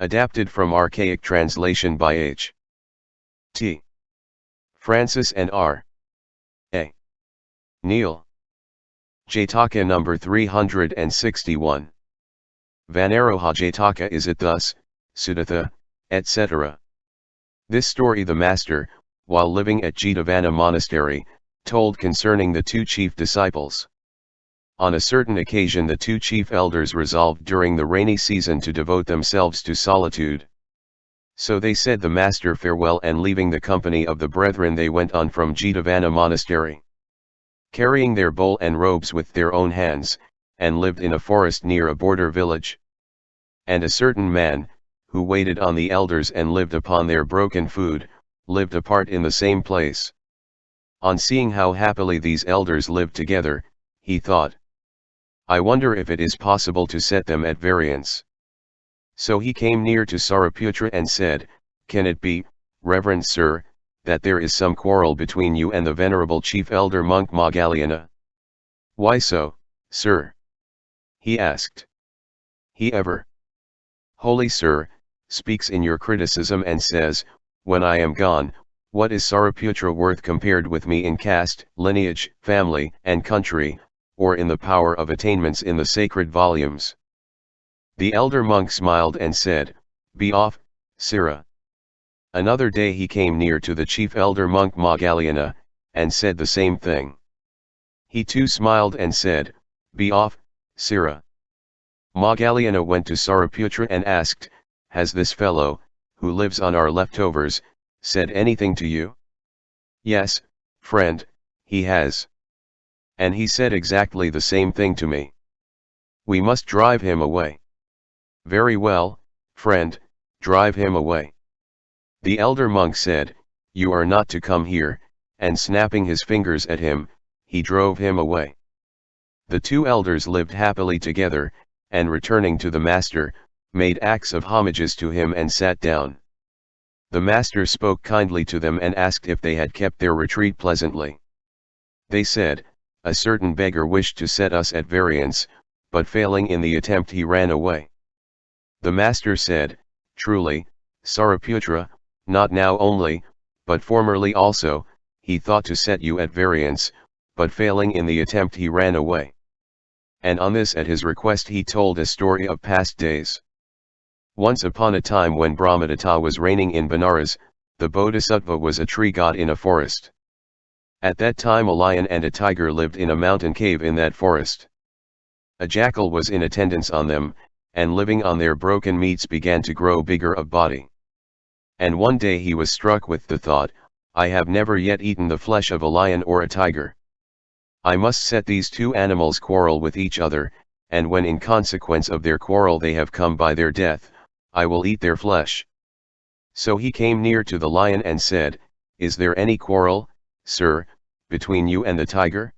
Adapted from archaic translation by H. T. Francis and R. A. Neil. Jataka number 361. Vaṇṇāroha-Jātaka. Is it thus, Sudatha, etc. This story the master, while living at Jetavana monastery, told concerning the two chief disciples. On a certain occasion the two chief elders resolved during the rainy season to devote themselves to solitude. So they said the master farewell, and leaving the company of the brethren they went on from Jetavana monastery, carrying their bowl and robes with their own hands, and lived in a forest near a border village. And a certain man, who waited on the elders and lived upon their broken food, lived apart in the same place. On seeing how happily these elders lived together, he thought, I wonder if it is possible to set them at variance. So he came near to Sariputra and said, Can it be, Reverend Sir, that there is some quarrel between you and the venerable chief elder monk Moggallana? Why so, sir? He asked. He ever, holy sir, speaks in your criticism and says, when I am gone, what is Sariputra worth compared with me in caste, lineage, family, and country, or in the power of attainments in the sacred volumes? The elder monk smiled and said, Be off, Sira. Another day he came near to the chief elder monk Moggallana, and said the same thing. He too smiled and said, Be off, Sira. Moggallana went to Sariputra and asked, Has this fellow, who lives on our leftovers, said anything to you? Yes, friend, he has. And he said exactly the same thing to me. We must drive him away. Very well, friend, drive him away. The elder monk said, You are not to come here, and snapping his fingers at him, he drove him away. The two elders lived happily together, and returning to the master, made acts of homages to him and sat down. The master spoke kindly to them and asked if they had kept their retreat pleasantly. They said, A certain beggar wished to set us at variance, but failing in the attempt he ran away. The master said, Truly, Sariputra, not now only, but formerly also, he thought to set you at variance, but failing in the attempt he ran away. And on this at his request he told a story of past days. Once upon a time when Brahmadatta was reigning in Benares, the Bodhisattva was a tree god in a forest. At that time a lion and a tiger lived in a mountain cave in that forest. A jackal was in attendance on them, and living on their broken meats began to grow bigger of body. And one day he was struck with the thought, I have never yet eaten the flesh of a lion or a tiger. I must set these two animals quarrel with each other, and when in consequence of their quarrel they have come by their death, I will eat their flesh. So he came near to the lion and said, Is there any quarrel, sir, between you and the tiger?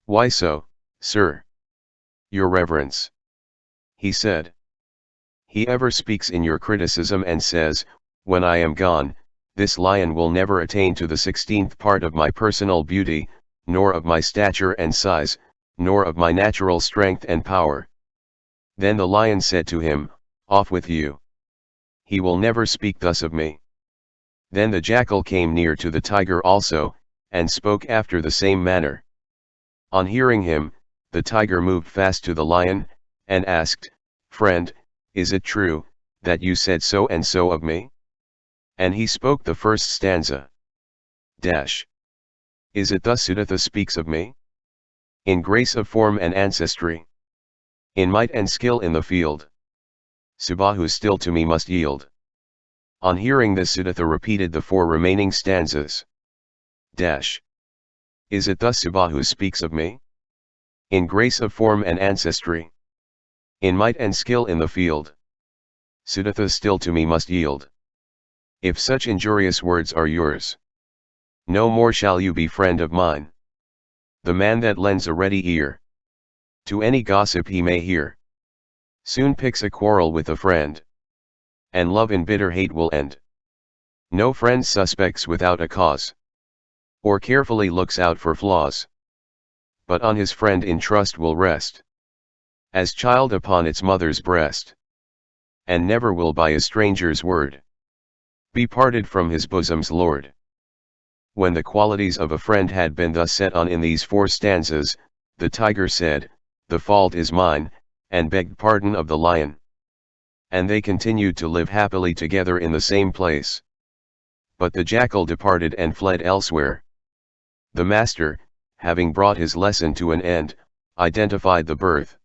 Why so, sir? Your reverence. He said. He ever speaks in your criticism and says, When I am gone, this lion will never attain to the 16th part of my personal beauty, nor of my stature and size, nor of my natural strength and power. Then the lion said to him, Off with you. He will never speak thus of me. Then the jackal came near to the tiger also, and spoke after the same manner. On hearing him, the tiger moved fast to the lion, and asked, Friend, is it true, that you said so and so of me? And he spoke the first stanza. Is it thus Sudatha speaks of me? In grace of form and ancestry. In might and skill in the field. Zhivago still to me must yield. On hearing this Sudatha repeated the four remaining stanzas. Is it thus Zhivago speaks of me? In grace of form and ancestry. In might and skill in the field. Sudatha still to me must yield. If such injurious words are yours, no more shall you be friend of mine. The man that lends a ready ear to any gossip he may hear, soon picks a quarrel with a friend, and love in bitter hate will end. No friend suspects without a cause, or carefully looks out for flaws, but on his friend in trust will rest, as child upon its mother's breast. and never will by a stranger's word be parted from his bosom's lord. When the qualities of a friend had been thus set on in these 4 stanzas, the tiger said, "The fault is mine," and begged pardon of the lion. And they continued to live happily together in the same place. But the jackal departed and fled elsewhere. The master, having brought his lesson to an end, identified the birth.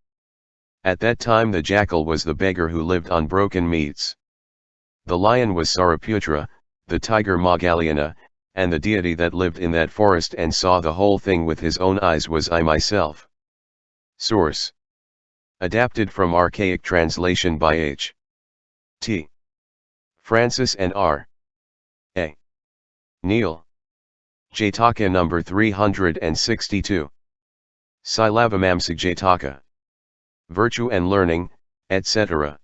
At that time the jackal was the beggar who lived on broken meats. The lion was Saraputra, the tiger Moggallana, and the deity that lived in that forest and saw the whole thing with his own eyes was I myself. Source: adapted from archaic translation by H. T. Francis and R. A. Neal. Jataka number 362. Jataka. Virtue and learning, etc.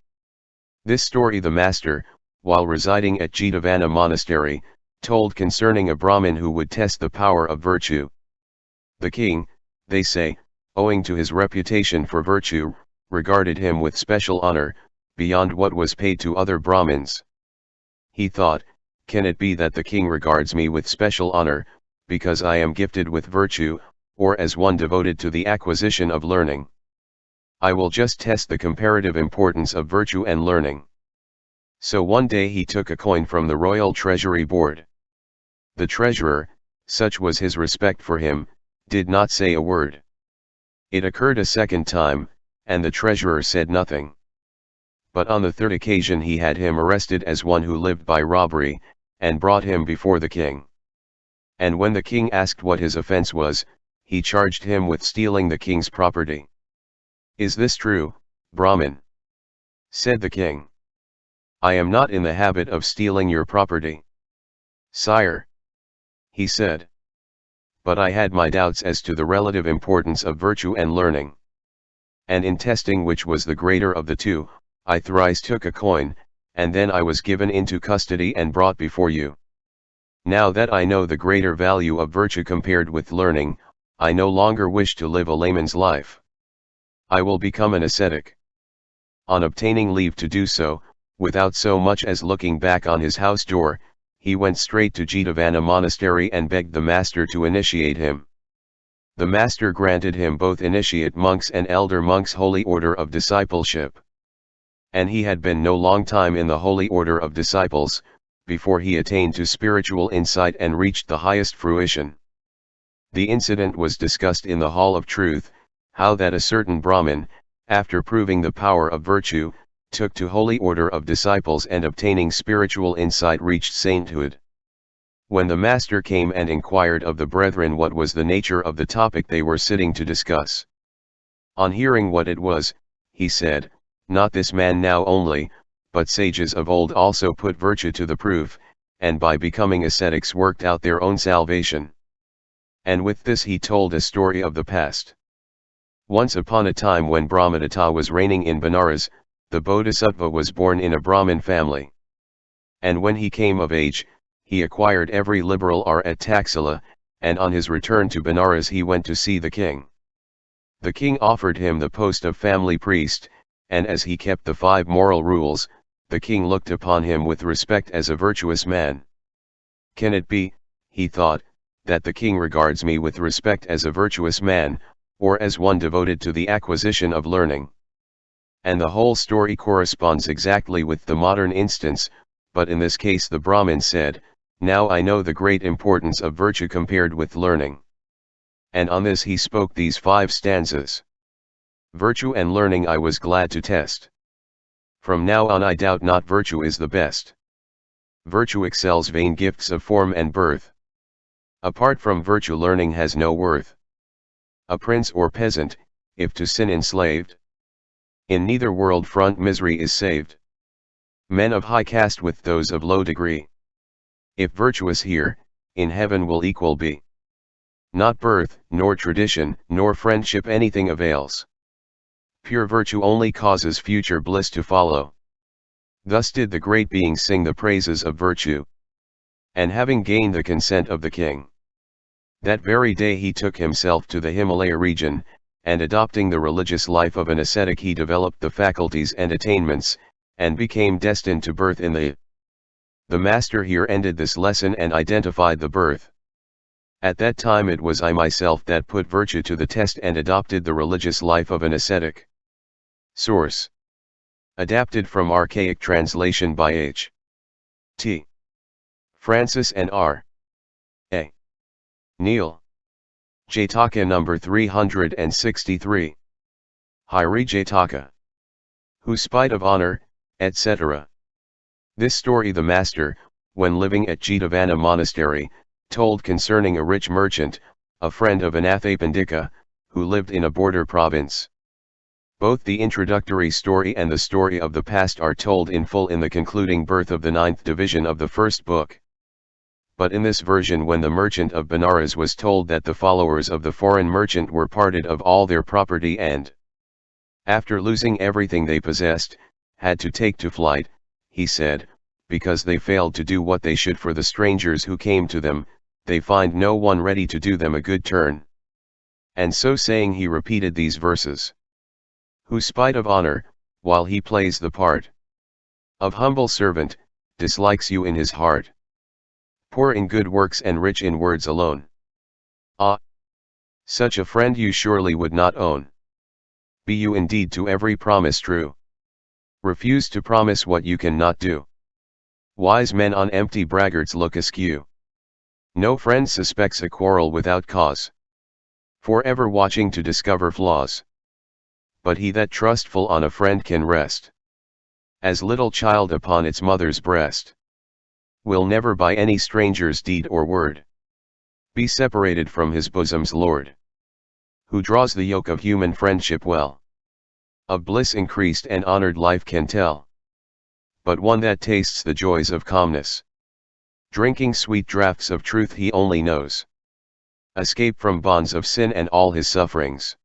This story the master, while residing at Jetavana monastery, told concerning a Brahmin who would test the power of virtue. The king, they say, owing to his reputation for virtue, regarded him with special honor, beyond what was paid to other Brahmins. He thought, can it be that the king regards me with special honor, because I am gifted with virtue, or as one devoted to the acquisition of learning? I will just test the comparative importance of virtue and learning. So one day he took a coin from the royal treasury board. The treasurer, such was his respect for him, did not say a word. It occurred a second time, and the treasurer said nothing. But on the third occasion he had him arrested as one who lived by robbery, and brought him before the king. And when the king asked what his offense was, he charged him with stealing the king's property. "Is this true, Brahmin?" said the king. "I am not in the habit of stealing your property." "Sire," he said, "but I had my doubts as to the relative importance of virtue and learning. And in testing which was the greater of the two, I thrice took a coin, and then I was given into custody and brought before you. Now that I know the greater value of virtue compared with learning, I no longer wish to live a layman's life. I will become an ascetic." On obtaining leave to do so, without so much as looking back on his house door, he went straight to Jetavana monastery and begged the master to initiate him. The master granted him both initiate monks and elder monks' holy order of discipleship. And he had been no long time in the holy order of disciples, before he attained to spiritual insight and reached the highest fruition. The incident was discussed in the Hall of Truth, how that a certain Brahmin, after proving the power of virtue, took to holy order of disciples and obtaining spiritual insight reached sainthood. When the master came and inquired of the brethren what was the nature of the topic they were sitting to discuss, on hearing what it was, he said, "Not this man now only, but sages of old also put virtue to the proof, and by becoming ascetics worked out their own salvation." And with this he told a story of the past. Once upon a time when Brahmadatta was reigning in Benares, the Bodhisattva was born in a Brahmin family. And when he came of age, he acquired every liberal art at Taxila, and on his return to Benares he went to see the king. The king offered him the post of family priest, and as he kept the 5 moral rules, the king looked upon him with respect as a virtuous man. "Can it be," he thought, "that the king regards me with respect as a virtuous man, or as one devoted to the acquisition of learning?" And the whole story corresponds exactly with the modern instance, but in this case the Brahmin said, "Now I know the great importance of virtue compared with learning." And on this he spoke these 5 stanzas. "Virtue and learning I was glad to test. From now on I doubt not virtue is the best. Virtue excels vain gifts of form and birth. Apart from virtue learning has no worth. A prince or peasant, if to sin enslaved, in neither world front misery is saved. Men of high caste with those of low degree, if virtuous here, in heaven will equal be. Not birth, nor tradition, nor friendship anything avails. Pure virtue only causes future bliss to follow." Thus did the great being sing the praises of virtue. And having gained the consent of the king, that very day he took himself to the Himalaya region, and adopting the religious life of an ascetic he developed the faculties and attainments, and became destined to birth in the. The master here ended this lesson and identified the birth. At that time it was I myself that put virtue to the test and adopted the religious life of an ascetic. Source. Adapted from archaic translation by H. T. Francis and R. A. Neil. Jataka number 363. Hiri-Jātaka. Who spite of honor, etc. This story the master, when living at Jataka monastery, told concerning a rich merchant, a friend of Ahiguṇḍika, who lived in a border province. Both the introductory story and the story of the past are told in full in the concluding birth of the 9th division of the first book. But in this version, when the merchant of Benares was told that the followers of the foreign merchant were parted of all their property and, after losing everything they possessed, had to take to flight, he said, because they failed to do what they should for the strangers who came to them, they find no one ready to do them a good turn. And so saying he repeated these verses. Who spite of honor, while he plays the part of humble servant, dislikes you in his heart. Poor in good works and rich in words alone. Ah! Such a friend you surely would not own. Be you indeed to every promise true. Refuse to promise what you cannot do. Wise men on empty braggarts look askew. No friend suspects a quarrel without cause. Forever watching to discover flaws. But he that trustful on a friend can rest, as little child upon its mother's breast. Will never by any stranger's deed or word be separated from his bosom's Lord. Who draws the yoke of human friendship well, of bliss increased and honored life can tell. But one that tastes the joys of calmness, drinking sweet draughts of truth he only knows, escape from bonds of sin and all his sufferings.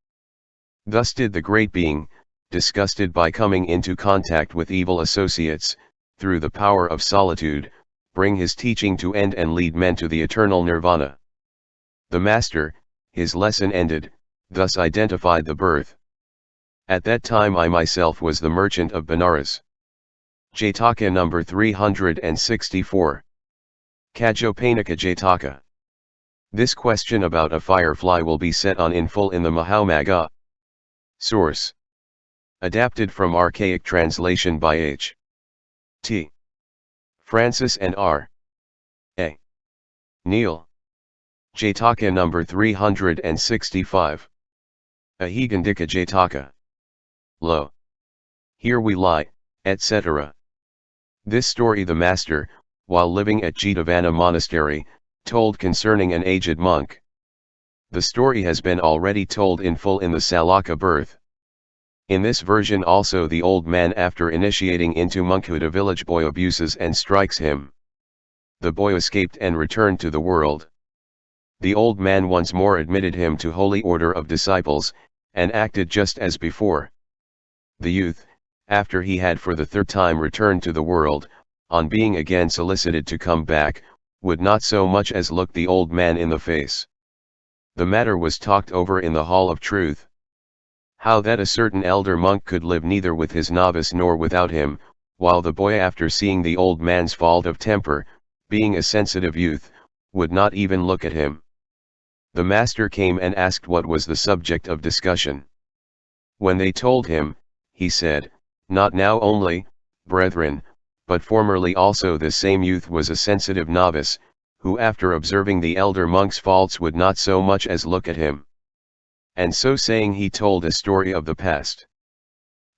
Thus did the great being, disgusted by coming into contact with evil associates, through the power of solitude, bring his teaching to end and lead men to the eternal nirvana. The master, his lesson ended, thus identified the birth. At that time I myself was the merchant of Benares. Jataka number 364. Khajjopanaka-Jātaka. This question about a firefly will be set on in full in the Mahamagga. Source. Adapted from archaic translation by H. T. Francis and R. A. Neil. Jataka number 365. Ahiguṇḍika-Jātaka. Lo! Here we lie, etc. This story the master, while living at Jataka monastery, told concerning an aged monk. The story has been already told in full in the Salaka birth. In this version also the old man, after initiating into monkhood, a village boy abuses and strikes him. The boy escaped and returned to the world. The old man once more admitted him to holy order of disciples, and acted just as before. The youth, after he had for the third time returned to the world, on being again solicited to come back, would not so much as look the old man in the face. The matter was talked over in the hall of truth. How that a certain elder monk could live neither with his novice nor without him, while the boy, after seeing the old man's fault of temper, being a sensitive youth, would not even look at him. The master came and asked what was the subject of discussion. When they told him, he said, "Not now only, brethren, but formerly also this same youth was a sensitive novice, who after observing the elder monk's faults would not so much as look at him." And so saying he told a story of the past.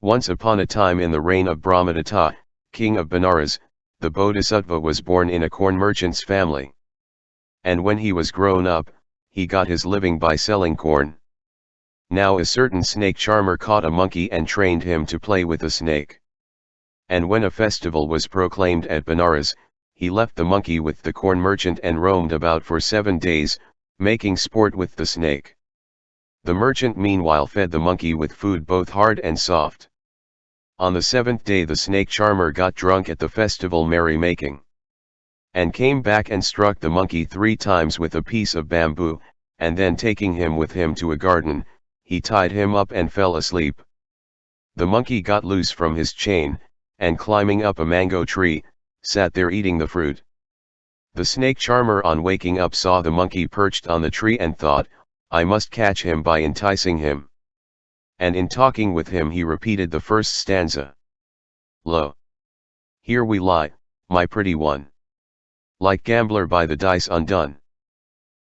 Once upon a time in the reign of Brahmadatta, king of Benares, the Bodhisattva was born in a corn merchant's family. And when he was grown up, he got his living by selling corn. Now a certain snake charmer caught a monkey and trained him to play with the snake. And when a festival was proclaimed at Benares, he left the monkey with the corn merchant and roamed about for 7 days, making sport with the snake. The merchant meanwhile fed the monkey with food both hard and soft. On the 7th day the snake charmer got drunk at the festival merry-making, and came back and struck the monkey 3 times with a piece of bamboo, and then taking him with him to a garden, he tied him up and fell asleep. The monkey got loose from his chain, and climbing up a mango tree, sat there eating the fruit. The snake charmer on waking up saw the monkey perched on the tree and thought, I must catch him by enticing him. And in talking with him he repeated the first stanza. Lo! Here we lie, my pretty one. Like gambler by the dice undone.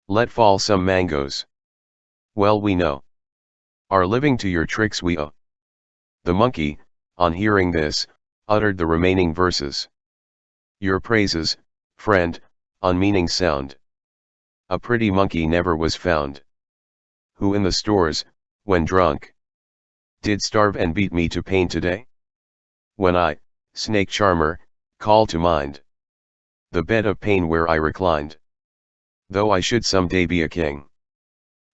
Let fall some mangoes. Well we know. Are living to your tricks we owe. The monkey, on hearing this, uttered the remaining verses. Your praises, friend, unmeaning sound. A pretty monkey never was found. Who in the stores, when drunk, did starve and beat me to pain today? When I, snake charmer, call to mind the bed of pain where I reclined. Though I should some day be a king,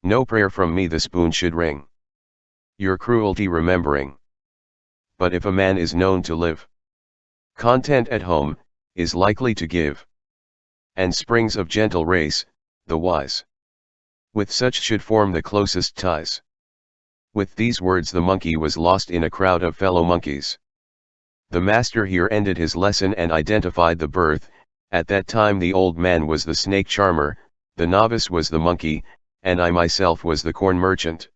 no prayer from me the spoon should ring. Your cruelty remembering. But if a man is known to live content at home, is likely to give, and springs of gentle race, the wise with such should form the closest ties. With these words the monkey was lost in a crowd of fellow monkeys. The master here ended his lesson and identified the birth. At that time the old man was the snake charmer, the novice was the monkey, and I myself was the corn merchant.